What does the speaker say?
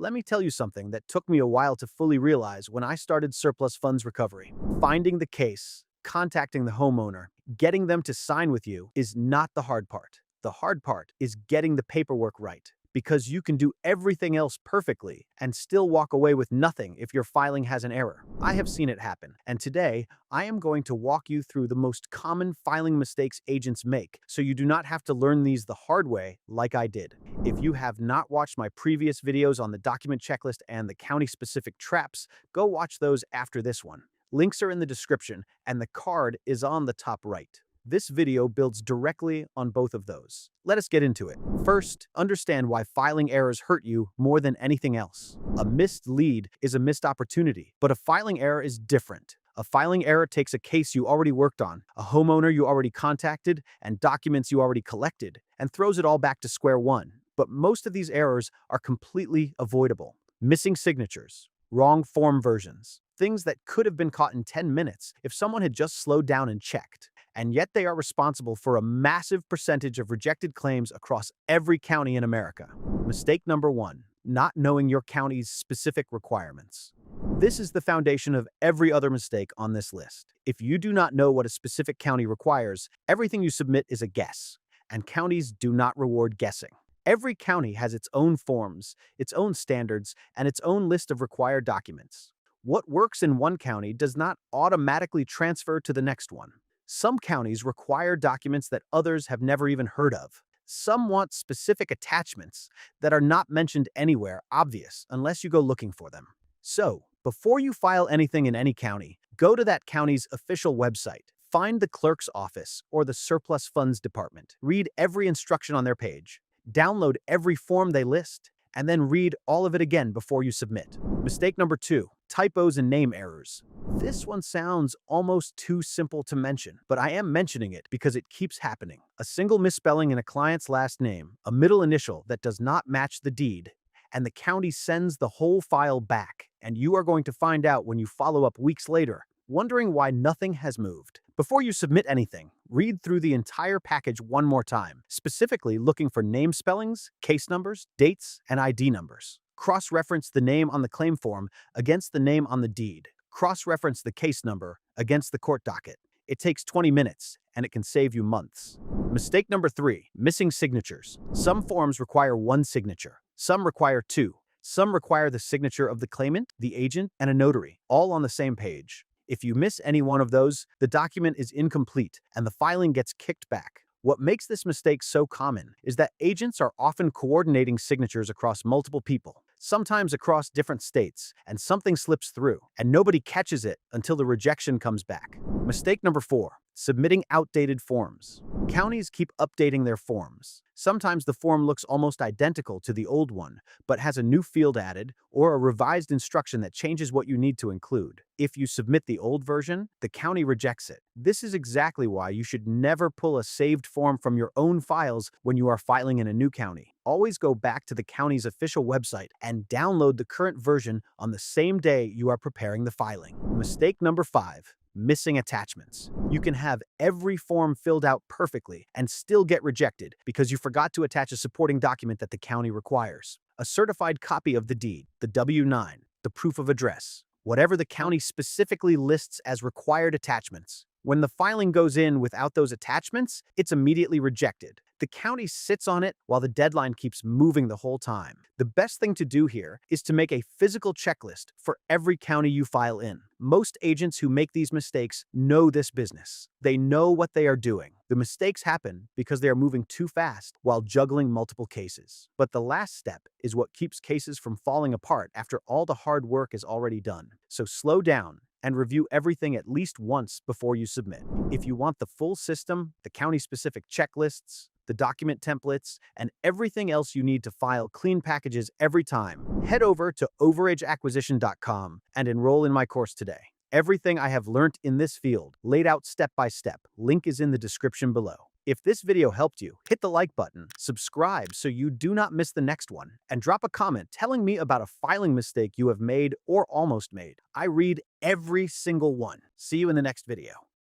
Let me tell you something that took me a while to fully realize when I started surplus funds recovery. Finding the case, contacting the homeowner, getting them to sign with you is not the hard part. The hard part is getting the paperwork right. Because you can do everything else perfectly and still walk away with nothing if your filing has an error. I have seen it happen, and today I am going to walk you through the most common filing mistakes agents make so you do not have to learn these the hard way like I did. If you have not watched my previous videos on the document checklist and the county-specific traps, go watch those after this one. Links are in the description, and the card is on the top right. This video builds directly on both of those. Let us get into it. First, understand why filing errors hurt you more than anything else. A missed lead is a missed opportunity, but a filing error is different. A filing error takes a case you already worked on, a homeowner you already contacted, and documents you already collected, and throws it all back to square one. But most of these errors are completely avoidable. Missing signatures, wrong form versions, things that could have been caught in 10 minutes if someone had just slowed down and checked. And yet they are responsible for a massive percentage of rejected claims across every county in America. Mistake number 1, not knowing your county's specific requirements. This is the foundation of every other mistake on this list. If you do not know what a specific county requires, everything you submit is a guess, and counties do not reward guessing. Every county has its own forms, its own standards, and its own list of required documents. What works in one county does not automatically transfer to the next one. Some counties require documents that others have never even heard of. Some want specific attachments that are not mentioned anywhere obvious unless you go looking for them. So, before you file anything in any county, go to that county's official website. Find the clerk's office or the surplus funds department. Read every instruction on their page. Download every form they list, and then read all of it again before you submit. Mistake number 2, typos and name errors. This one sounds almost too simple to mention, but I am mentioning it because it keeps happening. A single misspelling in a client's last name, a middle initial that does not match the deed, and the county sends the whole file back, and you are going to find out when you follow up weeks later, wondering why nothing has moved. Before you submit anything, read through the entire package one more time, specifically looking for name spellings, case numbers, dates, and ID numbers. Cross-reference the name on the claim form against the name on the deed. Cross-reference the case number against the court docket. It takes 20 minutes, and it can save you months. Mistake number 3, missing signatures. Some forms require one signature. Some require 2. Some require the signature of the claimant, the agent, and a notary, all on the same page. If you miss any one of those, the document is incomplete, and the filing gets kicked back. What makes this mistake so common is that agents are often coordinating signatures across multiple people, sometimes across different states, and something slips through, and nobody catches it until the rejection comes back. Mistake number 4, submitting outdated forms. Counties keep updating their forms. Sometimes the form looks almost identical to the old one, but has a new field added or a revised instruction that changes what you need to include. If you submit the old version, the county rejects it. This is exactly why you should never pull a saved form from your own files when you are filing in a new county. Always go back to the county's official website and download the current version on the same day you are preparing the filing. Mistake number 5, missing attachments. You can have every form filled out perfectly and still get rejected because you forgot to attach a supporting document that the county requires. A certified copy of the deed, the W-9, the proof of address, whatever the county specifically lists as required attachments. When the filing goes in without those attachments, it's immediately rejected. The county sits on it while the deadline keeps moving the whole time. The best thing to do here is to make a physical checklist for every county you file in. Most agents who make these mistakes know this business. They know what they are doing. The mistakes happen because they are moving too fast while juggling multiple cases. But the last step is what keeps cases from falling apart after all the hard work is already done. So slow down and review everything at least once before you submit. If you want the full system, the county-specific checklists, the document templates, and everything else you need to file clean packages every time, head over to overageacquisition.com and enroll in my course today. Everything I have learned in this field, laid out step by step, link is in the description below. If this video helped you, hit the like button, subscribe so you do not miss the next one, and drop a comment telling me about a filing mistake you have made or almost made. I read every single one. See you in the next video.